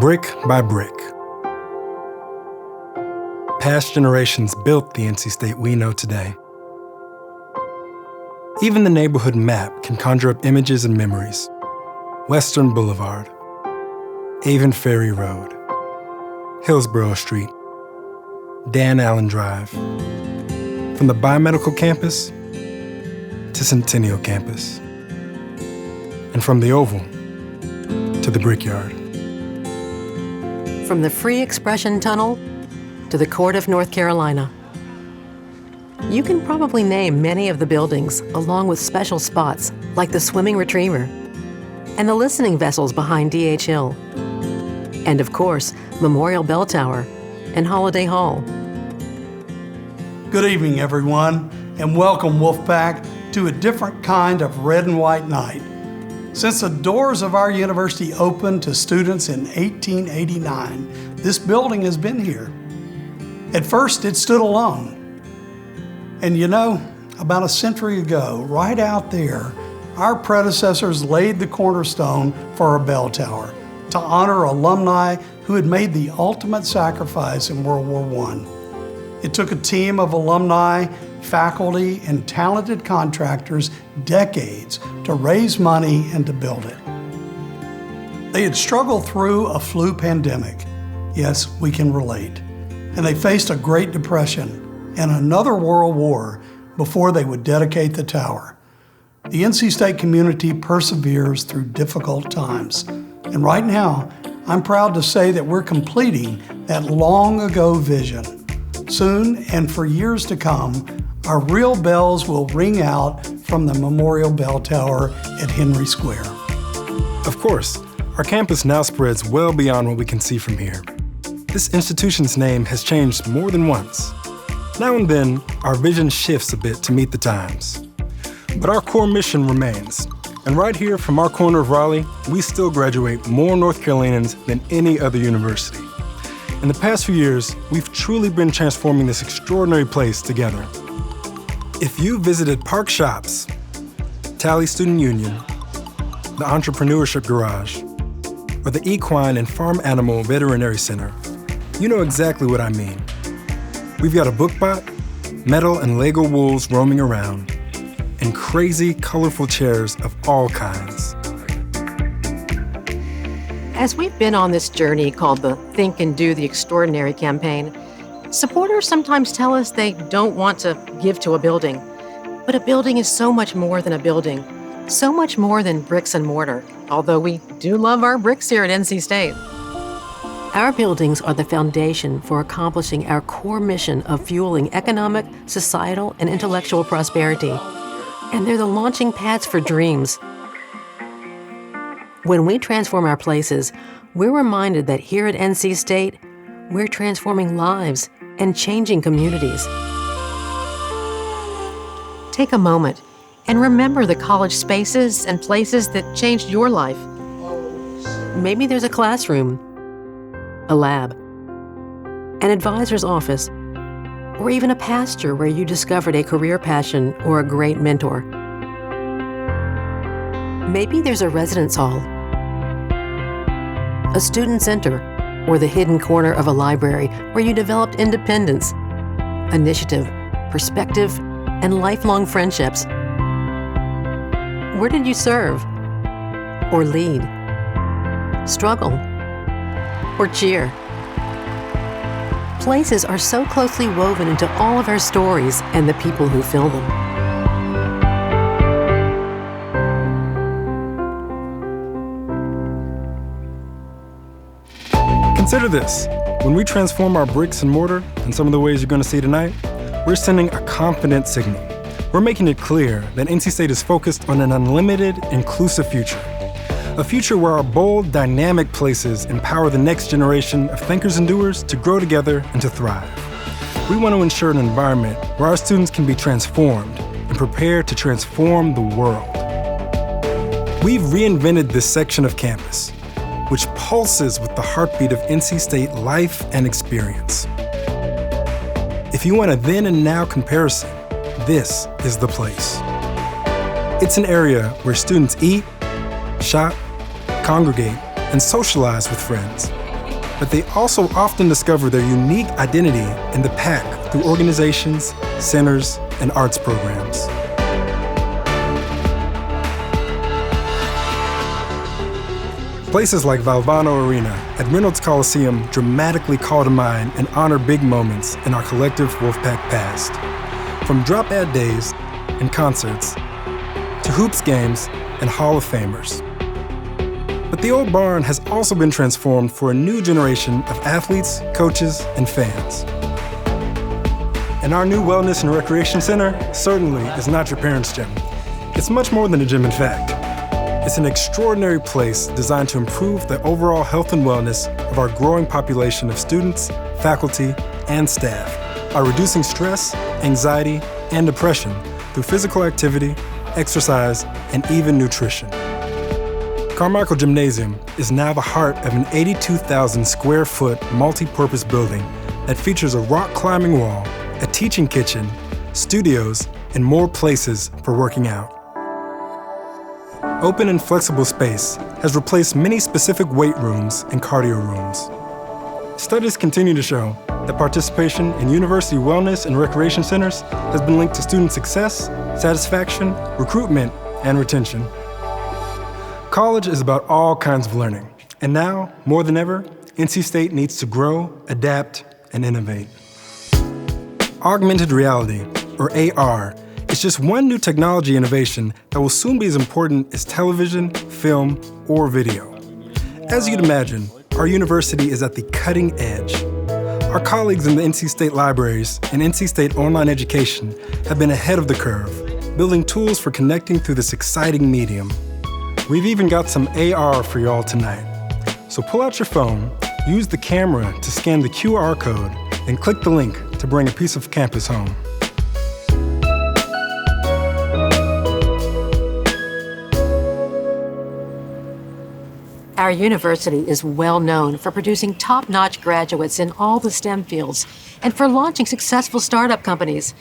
Brick by brick. Past generations built the NC State we know today. Even the neighborhood map can conjure up images and memories. Western Boulevard, Avon Ferry Road, Hillsborough Street, Dan Allen Drive. From the Biomedical Campus to Centennial Campus. And from the Oval to the Brickyard. From the Free Expression Tunnel to the Court of North Carolina. You can probably name many of the buildings along with special spots like the Swimming Retriever and the listening vessels behind D.H. Hill. And of course, Memorial Bell Tower and Holiday Hall. Good evening, everyone, and welcome, Wolfpack, to a different kind of red and white night. Since the doors of our university opened to students in 1889, this building has been here. At first, it stood alone. And you know, about a century ago, right out there, our predecessors laid the cornerstone for a bell tower to honor alumni who had made the ultimate sacrifice in World War I. It took a team of alumni, faculty, and talented contractors decades to raise money and to build it. They had struggled through a flu pandemic. Yes, we can relate. And they faced a Great Depression and another World War before they would dedicate the tower. The NC State community perseveres through difficult times. And right now, I'm proud to say that we're completing that long ago vision. Soon, and for years to come, our real bells will ring out from the Memorial Bell Tower at Henry Square. Of course, our campus now spreads well beyond what we can see from here. This institution's name has changed more than once. Now and then, our vision shifts a bit to meet the times. But our core mission remains. And right here from our corner of Raleigh, we still graduate more North Carolinians than any other university. In the past few years, we've truly been transforming this extraordinary place together. If you visited Park Shops, Tally Student Union, the Entrepreneurship Garage, or the Equine and Farm Animal Veterinary Center, you know exactly what I mean. We've got a BookBot, metal and Lego wolves roaming around, and crazy, colorful chairs of all kinds. As we've been on this journey called the Think and Do the Extraordinary campaign, supporters sometimes tell us they don't want to give to a building. But a building is so much more than a building, so much more than bricks and mortar, although we do love our bricks here at NC State. Our buildings are the foundation for accomplishing our core mission of fueling economic, societal, and intellectual prosperity. And they're the launching pads for dreams. When we transform our places, we're reminded that here at NC State, we're transforming lives and changing communities. Take a moment and remember the college spaces and places that changed your life. Maybe there's a classroom, a lab, an advisor's office, or even a pasture where you discovered a career passion or a great mentor. Maybe there's a residence hall, a student center, or the hidden corner of a library where you developed independence, initiative, perspective, and lifelong friendships. Where did you serve, or lead, struggle, or cheer? Places are so closely woven into all of our stories and the people who fill them. Consider this. When we transform our bricks and mortar in some of the ways you're going to see tonight, we're sending a confident signal. We're making it clear that NC State is focused on an unlimited, inclusive future. A future where our bold, dynamic places empower the next generation of thinkers and doers to grow together and to thrive. We want to ensure an environment where our students can be transformed and prepared to transform the world. We've reinvented this section of campus, which pulses with the heartbeat of NC State life and experience. If you want a then and now comparison, this is the place. It's an area where students eat, shop, congregate, and socialize with friends, but they also often discover their unique identity in the pack through organizations, centers, and arts programs. Places like Valvano Arena at Reynolds Coliseum dramatically call to mind and honor big moments in our collective Wolfpack past. From drop-ad days and concerts to hoops games and Hall of Famers. But the old barn has also been transformed for a new generation of athletes, coaches, and fans. And our new Wellness and Recreation Center certainly is not your parents' gym. It's much more than a gym, in fact. It's an extraordinary place designed to improve the overall health and wellness of our growing population of students, faculty, and staff by reducing stress, anxiety, and depression through physical activity, exercise, and even nutrition. Carmichael Gymnasium is now the heart of an 82,000 square foot multi-purpose building that features a rock climbing wall, a teaching kitchen, studios, and more places for working out. Open and flexible space has replaced many specific weight rooms and cardio rooms. Studies continue to show that participation in university wellness and recreation centers has been linked to student success, satisfaction, recruitment, and retention. College is about all kinds of learning, and now, more than ever, NC State needs to grow, adapt, and innovate. Augmented reality, or AR, is just one new technology innovation that will soon be as important as television, film, or video. As you'd imagine, our university is at the cutting edge. Our colleagues in the NC State libraries and NC State online education have been ahead of the curve, building tools for connecting through this exciting medium. We've even got some AR for y'all tonight. So pull out your phone, use the camera to scan the QR code, and click the link to bring a piece of campus home. Our university is well known for producing top-notch graduates in all the STEM fields and for launching successful startup companies.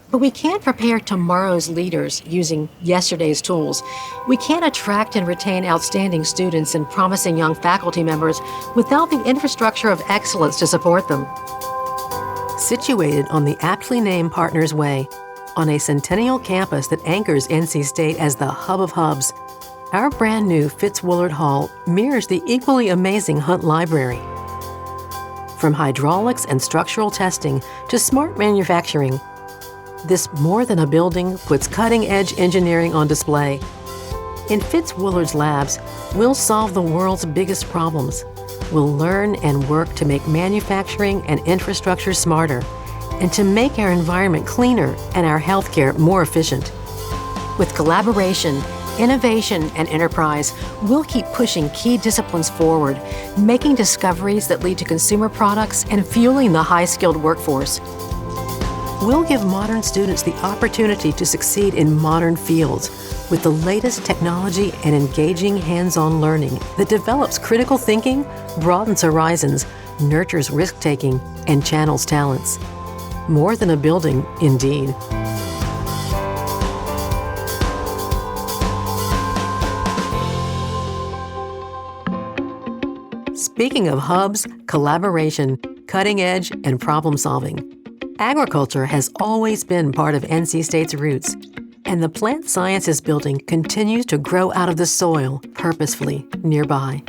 But we can't prepare tomorrow's leaders using yesterday's tools. We can't attract and retain outstanding students and promising young faculty members without the infrastructure of excellence to support them. Situated on the aptly named Partners Way, on a centennial campus that anchors NC State as the hub of hubs, our brand new Fitzwillard Hall mirrors the equally amazing Hunt Library. From hydraulics and structural testing to smart manufacturing, this more than a building puts cutting-edge engineering on display. In Fitzwillard's labs, we'll solve the world's biggest problems. We'll learn and work to make manufacturing and infrastructure smarter, and to make our environment cleaner and our healthcare more efficient. With collaboration, innovation, and enterprise, we'll keep pushing key disciplines forward, making discoveries that lead to consumer products and fueling the high-skilled workforce. We'll give modern students the opportunity to succeed in modern fields with the latest technology and engaging hands-on learning that develops critical thinking, broadens horizons, nurtures risk-taking, and channels talents. More than a building, indeed. Speaking of hubs, collaboration, cutting edge, and problem solving, agriculture has always been part of NC State's roots, and the Plant Sciences Building continues to grow out of the soil purposefully nearby.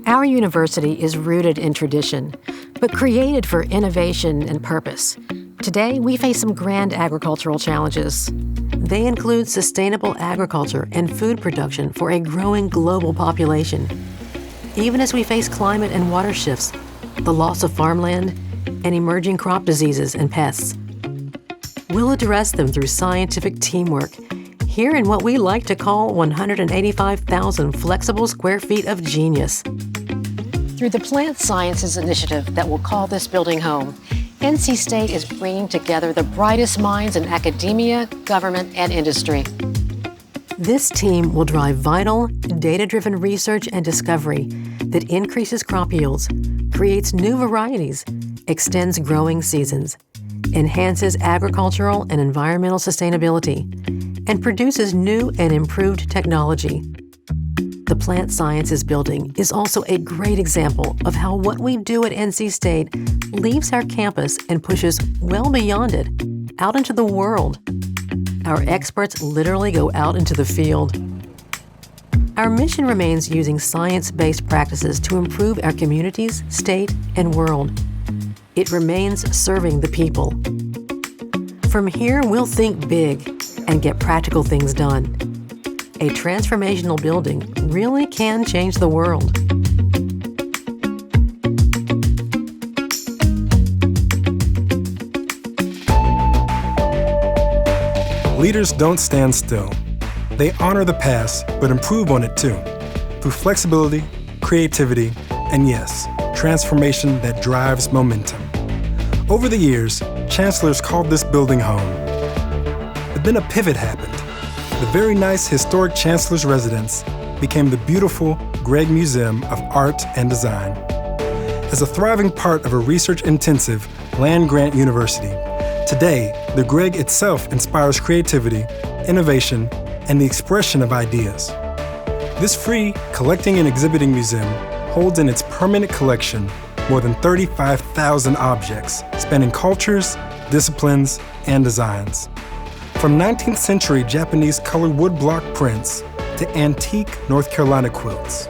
Our university is rooted in tradition, but created for innovation and purpose. Today, we face some grand agricultural challenges. They include sustainable agriculture and food production for a growing global population. Even as we face climate and water shifts, the loss of farmland, and emerging crop diseases and pests. We'll address them through scientific teamwork, here in what we like to call 185,000 flexible square feet of genius. Through the Plant Sciences Initiative that will call this building home, NC State is bringing together the brightest minds in academia, government, and industry. This team will drive vital, data-driven research and discovery that increases crop yields, creates new varieties, extends growing seasons, enhances agricultural and environmental sustainability, and produces new and improved technology. The Plant Sciences Building is also a great example of how what we do at NC State leaves our campus and pushes well beyond it, out into the world. Our experts literally go out into the field. Our mission remains using science-based practices to improve our communities, state, and world. It remains serving the people. From here, we'll think big and get practical things done. A transformational building really can change the world. Leaders don't stand still. They honor the past, but improve on it too, through flexibility, creativity, and yes, transformation that drives momentum. Over the years, chancellors called this building home. But then a pivot happened. The very nice historic chancellor's residence became the beautiful Gregg Museum of Art and Design. As a thriving part of a research-intensive land-grant university, today, the Gregg itself inspires creativity, innovation, and the expression of ideas. This free collecting and exhibiting museum holds in its permanent collection more than 35,000 objects spanning cultures, disciplines, and designs. From 19th century Japanese colored woodblock prints to antique North Carolina quilts.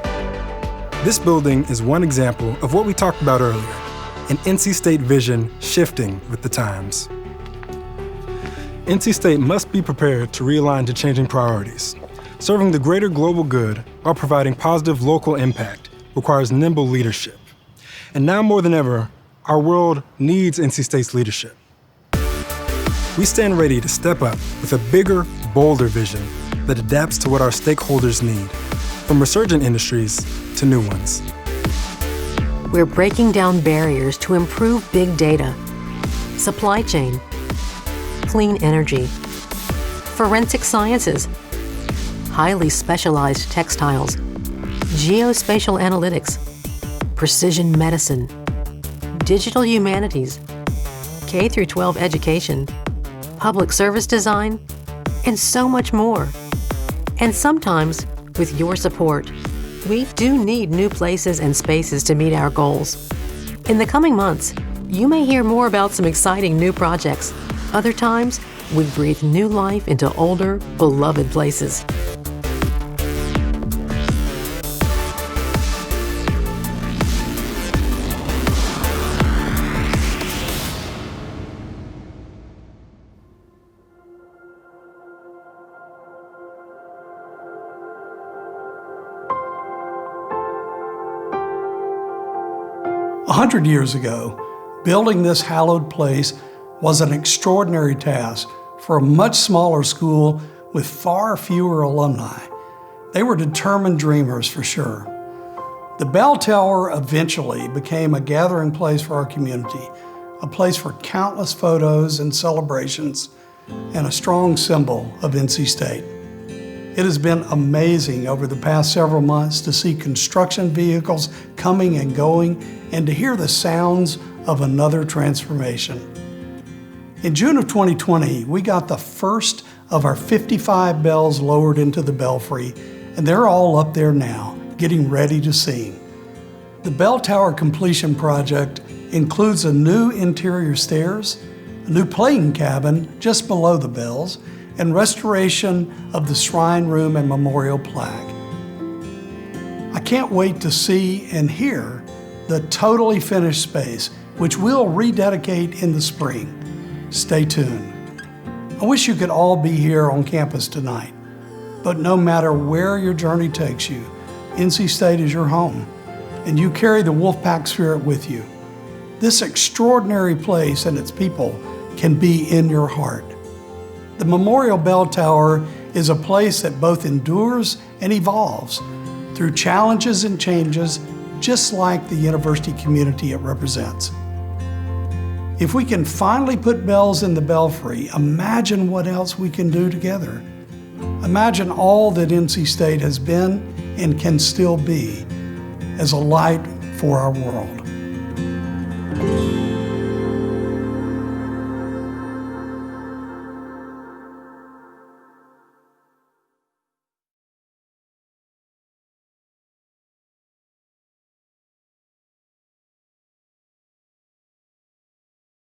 This building is one example of what we talked about earlier, an NC State vision shifting with the times. NC State must be prepared to realign to changing priorities. Serving the greater global good while providing positive local impact requires nimble leadership. And now more than ever, our world needs NC State's leadership. We stand ready to step up with a bigger, bolder vision that adapts to what our stakeholders need, from resurgent industries to new ones. We're breaking down barriers to improve big data, supply chain, clean energy, forensic sciences, highly specialized textiles, geospatial analytics, precision medicine, digital humanities, K-12 education, public service design, and so much more. And sometimes, with your support, we do need new places and spaces to meet our goals. In the coming months, you may hear more about some exciting new projects. Other times, we breathe new life into older, beloved places. A 100 years ago, building this hallowed place was an extraordinary task for a much smaller school with far fewer alumni. They were determined dreamers for sure. The bell tower eventually became a gathering place for our community, a place for countless photos and celebrations, and a strong symbol of NC State. It has been amazing over the past several months to see construction vehicles coming and going and to hear the sounds of another transformation. In June of 2020, we got the first of our 55 bells lowered into the belfry, and they're all up there now, getting ready to sing. The bell tower completion project includes a new interior stairs, a new playing cabin just below the bells, and restoration of the shrine room and memorial plaque. I can't wait to see and hear the totally finished space, which we'll rededicate in the spring. Stay tuned. I wish you could all be here on campus tonight, but no matter where your journey takes you, NC State is your home, and you carry the Wolfpack spirit with you. This extraordinary place and its people can be in your heart. The Memorial Bell Tower is a place that both endures and evolves through challenges and changes, just like the university community it represents. If we can finally put bells in the belfry, imagine what else we can do together. Imagine all that NC State has been and can still be as a light for our world.